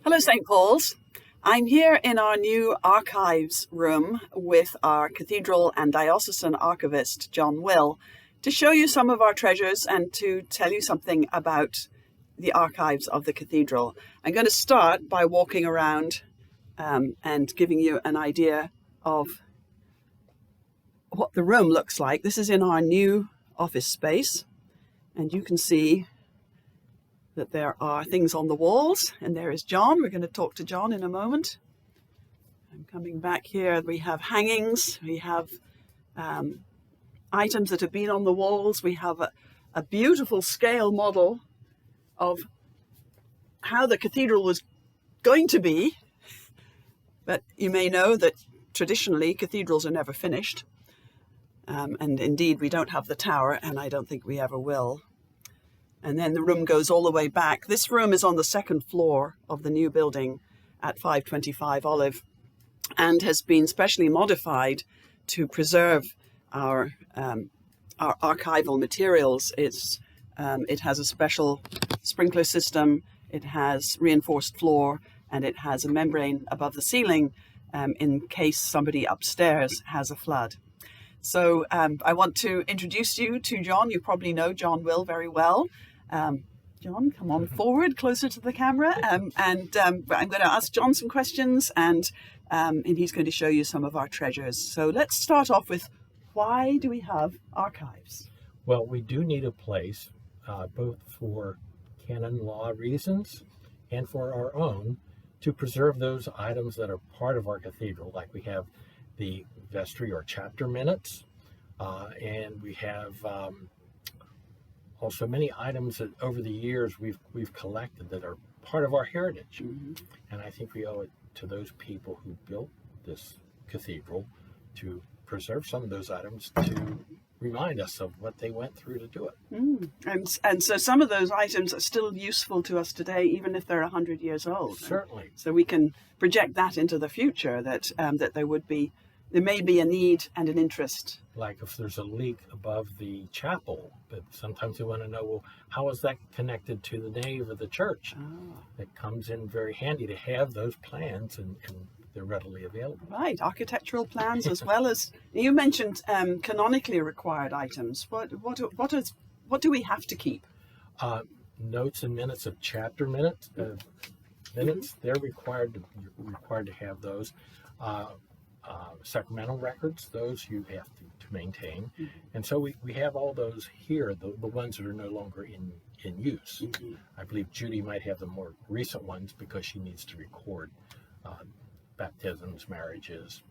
Hello, St. Paul's. I'm here in our new archives room with our Cathedral and Diocesan Archivist, John Will, to show you some of our treasures and to tell you something about the archives of the cathedral. I'm going to start by walking around and giving you an idea of what the room looks like. This is in our new office space, and you can see that there are things on the walls, and there is John. We're going to talk to John in a moment. I'm coming back here. We have hangings. We have items that have been on the walls. We have a beautiful scale model of how the cathedral was going to be. But you may know that traditionally cathedrals are never finished. And indeed, we don't have the tower, and I don't think we ever will. And then the room goes all the way back. This room is on the second floor of the new building at 525 Olive and has been specially modified to preserve our archival materials. It has a special sprinkler system, it has reinforced floor, and it has a membrane above the ceiling in case somebody upstairs has a flood. So I want to introduce you to John. You probably know John Will very well. John, come on forward, closer to the camera. I'm going to ask John some questions, and he's going to show you some of our treasures. So let's start off with, why do we have archives? Well, we do need a place, both for canon law reasons and for our own, to preserve those items that are part of our cathedral. Like we have the vestry or chapter minutes, and we have also many items that over the years we've collected that are part of our heritage. Mm-hmm. And I think we owe it to those people who built this cathedral to preserve some of those items to remind us of what they went through to do it. And so some of those items are still useful to us today, even if they're 100 years old. Certainly. So we can project that into the future, that there may be a need and an interest. Like if there's a leak above the chapel, but sometimes we want to know, well, how is that connected to the nave of the church? It comes in very handy to have those plans, and they're readily available. Right, architectural plans as well as, you mentioned canonically required items. What do we have to keep? Notes and minutes of chapter minutes. They're required to have those. Sacramental records, those you have to maintain. Mm-hmm. And so we have all those here, the ones that are no longer in use. Mm-hmm. I believe Judy might have the more recent ones because she needs to record baptisms, marriages,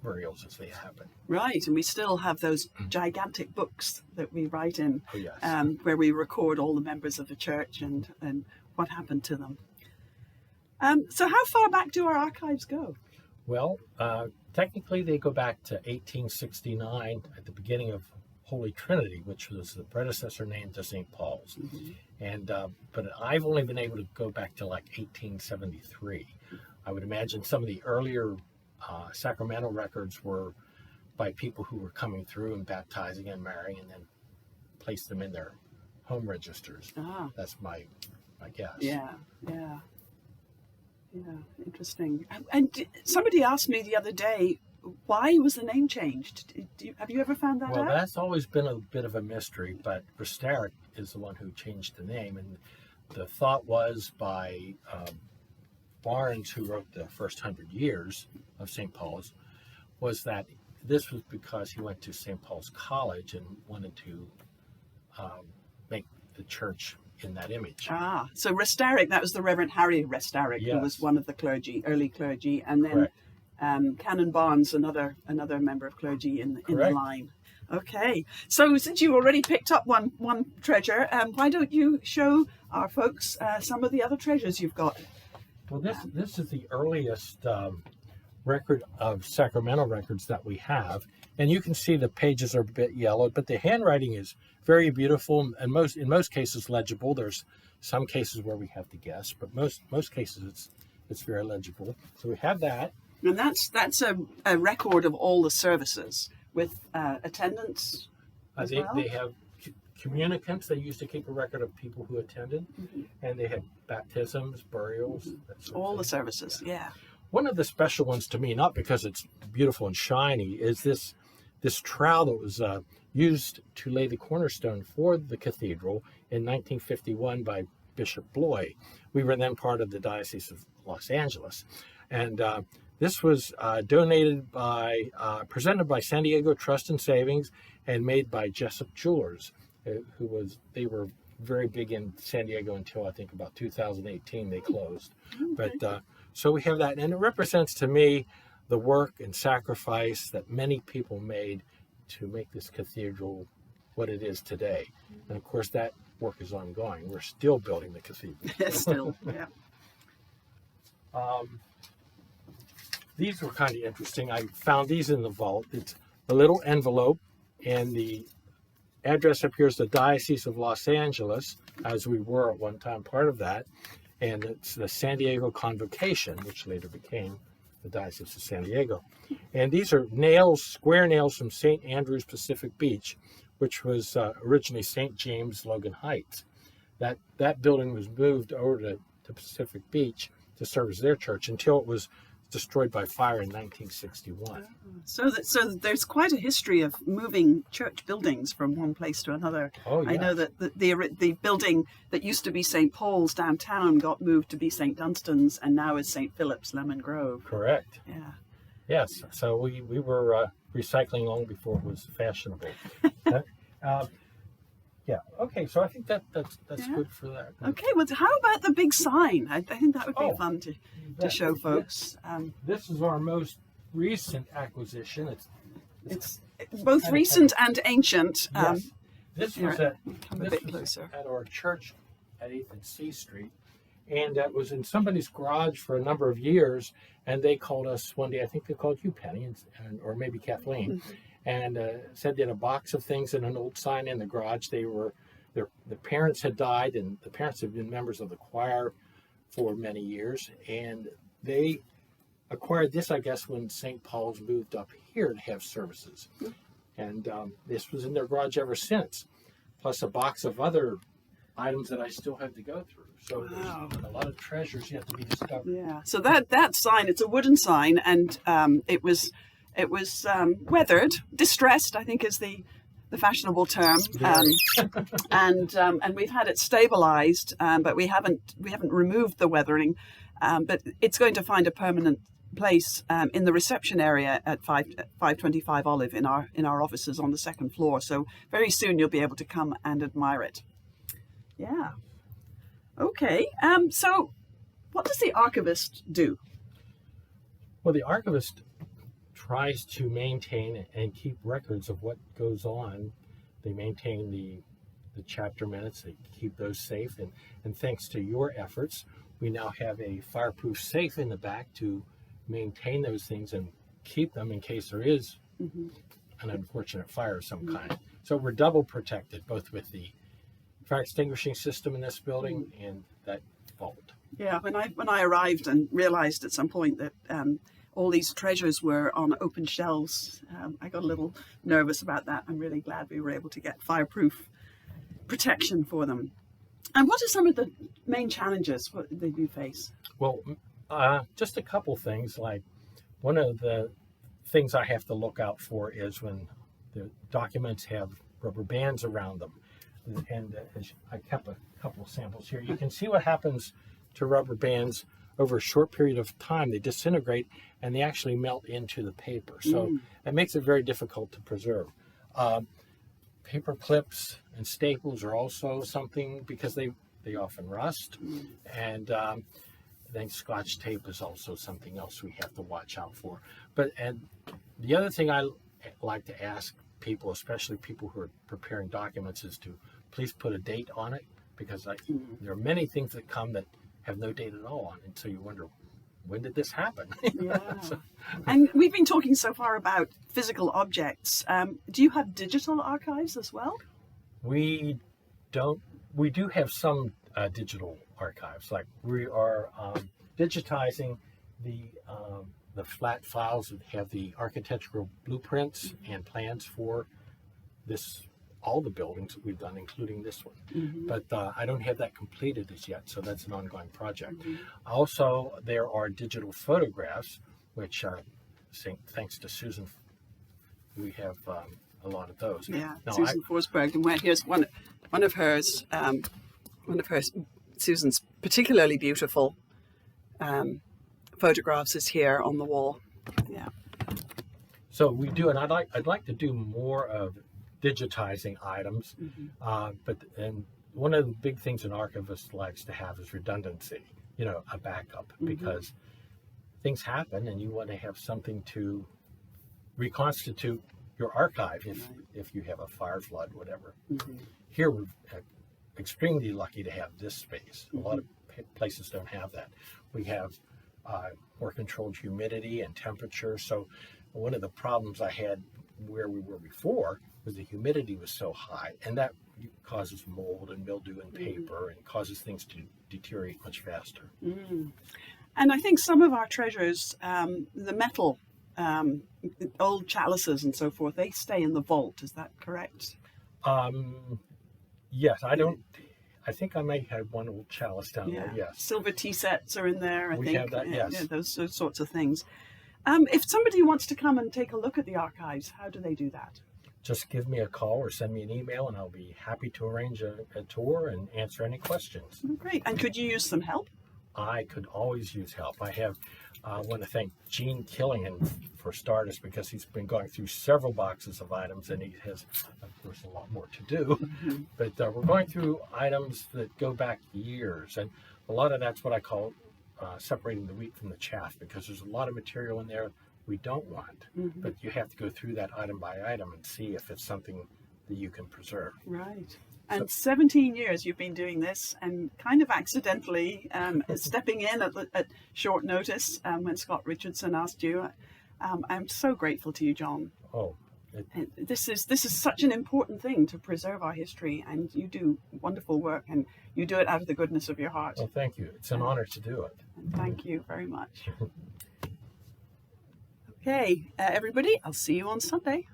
burials as they happen. Right, and we still have those gigantic books that we write in, oh, yes. Where we record all the members of the church and what happened to them. So how far back do our archives go? Well, technically they go back to 1869 at the beginning of Holy Trinity, which was the predecessor name to St. Paul's. Mm-hmm. And but I've only been able to go back to like 1873. I would imagine some of the earlier sacramental records were by people who were coming through and baptizing and marrying and then placed them in their home registers. That's my guess. Yeah. Yeah, interesting. And somebody asked me the other day, why was the name changed? Have you ever found that out? Well, that's always been a bit of a mystery, but Restarek is the one who changed the name. And the thought was by Barnes, who wrote the first 100 years of St. Paul's, was that this was because he went to St. Paul's College and wanted to make the church in that image. So Restarek, that was the Reverend Harry Restarek, yes, who was one of the early clergy, and then Canon Barnes, another member of clergy in the line. Okay, so since you already picked up one treasure, why don't you show our folks some of the other treasures you've got? Well, this is the earliest record of sacramental records that we have, and you can see the pages are a bit yellowed, but the handwriting is very beautiful and in most cases legible. There's some cases where we have to guess, but most cases it's very legible. So we have that, and that's a record of all the services with attendance as well? They have communicants. They used to keep a record of people who attended, and they had baptisms, burials, that sort of All the thing. services, yeah. One of the special ones to me, not because it's beautiful and shiny, is this trowel that was used to lay the cornerstone for the cathedral in 1951 by Bishop Bloy. We were then part of the Diocese of Los Angeles, and this was presented by San Diego Trust and Savings, and made by Jessup Jewelers, they were very big in San Diego until I think about 2018 they closed. Okay. But so we have that, and it represents to me the work and sacrifice that many people made to make this cathedral what it is today. And of course that work is ongoing. We're still building the cathedral. Still, yeah. These were kind of interesting. I found these in the vault. It's a little envelope, and the address up here is the Diocese of Los Angeles, as we were at one time part of that. And it's the San Diego Convocation, which later became the Diocese of San Diego. And these are nails, square nails from St. Andrews Pacific Beach, which was originally St. James Logan Heights. That building was moved over to Pacific Beach to serve as their church until it was destroyed by fire in 1961. So there's quite a history of moving church buildings from one place to another. Oh, yeah. I know that the building that used to be St. Paul's downtown got moved to be St. Dunstan's, and now is St. Philip's, Lemon Grove. Correct. Yeah. Yes. So we were recycling long before it was fashionable. Yeah. Okay. So I think that's Yeah. good for that. Okay. Well, how about the big sign? I think that would be Oh, fun to show folks. This is our most recent acquisition. It's both recent and ancient. Yes. This was come a bit closer. at our church at 8th and C Street, and that was in somebody's garage for a number of years. And they called us one day. I think they called you, Penny, or maybe Kathleen, and said they had a box of things and an old sign in the garage. Their parents had died, and the parents had been members of the choir for many years, and they acquired this, I guess, when St. Paul's moved up here to have services. And this was in their garage ever since, plus a box of other items that I still have to go through. So there's a lot of treasures yet to be discovered. Yeah. So that sign, it's a wooden sign, and it was weathered, distressed, I think is the fashionable term, and we've had it stabilized, but we haven't removed the weathering, but it's going to find a permanent place in the reception area at 525 Olive in our offices on the second floor. So very soon you'll be able to come and admire it. Yeah. Okay. So what does the archivist do? Well, the archivist tries to maintain and keep records of what goes on. They maintain the chapter minutes, they keep those safe, and thanks to your efforts, we now have a fireproof safe in the back to maintain those things and keep them in case there is an unfortunate fire of some kind. So we're double protected, both with the fire extinguishing system in this building and that vault. Yeah, when I arrived and realized at some point that all these treasures were on open shelves, I got a little nervous about that. I'm really glad we were able to get fireproof protection for them. And what are some of the main challenges that you face? Well, just a couple things. Like, one of the things I have to look out for is when the documents have rubber bands around them. And I kept a couple of samples here. You can see what happens to rubber bands over a short period of time. They disintegrate and they actually melt into the paper. So it makes it very difficult to preserve. Paper clips and staples are also something, because they often rust. And then Scotch tape is also something else we have to watch out for. And the other thing I like to ask people, especially people who are preparing documents, is to please put a date on it, because there are many things that come that have no date at all on it, and so you wonder, when did this happen? Yeah. And we've been talking so far about physical objects. Do you have digital archives as well? We don't. We do have some digital archives. Like, we are digitizing the flat files that have the architectural blueprints and plans for this all the buildings that we've done, including this one. But I don't have that completed as yet, so that's an ongoing project. Also, there are digital photographs, which thanks to Susan, we have a lot of those. Yeah, now, Susan Forsberg, and here's one of hers. Susan's particularly beautiful photographs is here on the wall. Yeah. So we do, and I'd like to do more of digitizing items, but one of the big things an archivist likes to have is redundancy, a backup, because things happen and you want to have something to reconstitute your archive if you have a fire, flood, whatever. Here we're extremely lucky to have this space. A lot of places don't have that. We have more controlled humidity and temperature. So one of the problems I had where we were before was the humidity was so high, and that causes mold and mildew in paper and causes things to deteriorate much faster. And I think some of our treasures, the metal, old chalices and so forth, they stay in the vault. Is that correct? Yes, I think I may have one old chalice down there, yes. Silver tea sets are in there, I think. We have that, yes. Yeah, those sorts of things. If somebody wants to come and take a look at the archives, how do they do that? Just give me a call or send me an email, and I'll be happy to arrange a tour and answer any questions. Oh, great. And could you use some help? I could always use help. I want to thank Gene Killian for starters, because he's been going through several boxes of items, and he has, of course, a lot more to do. But we're going through items that go back years, and a lot of that's what I call separating the wheat from the chaff, because there's a lot of material in there we don't want, but you have to go through that item by item and see if it's something that you can preserve. Right. And 17 years you've been doing this, and kind of accidentally stepping in at short notice when Scott Richardson asked you. I'm so grateful to you, John. Oh, this is such an important thing to preserve our history, and you do wonderful work, and you do it out of the goodness of your heart. Well, thank you. It's an honor to do it. And thank you very much. Okay, everybody, I'll see you on Sunday.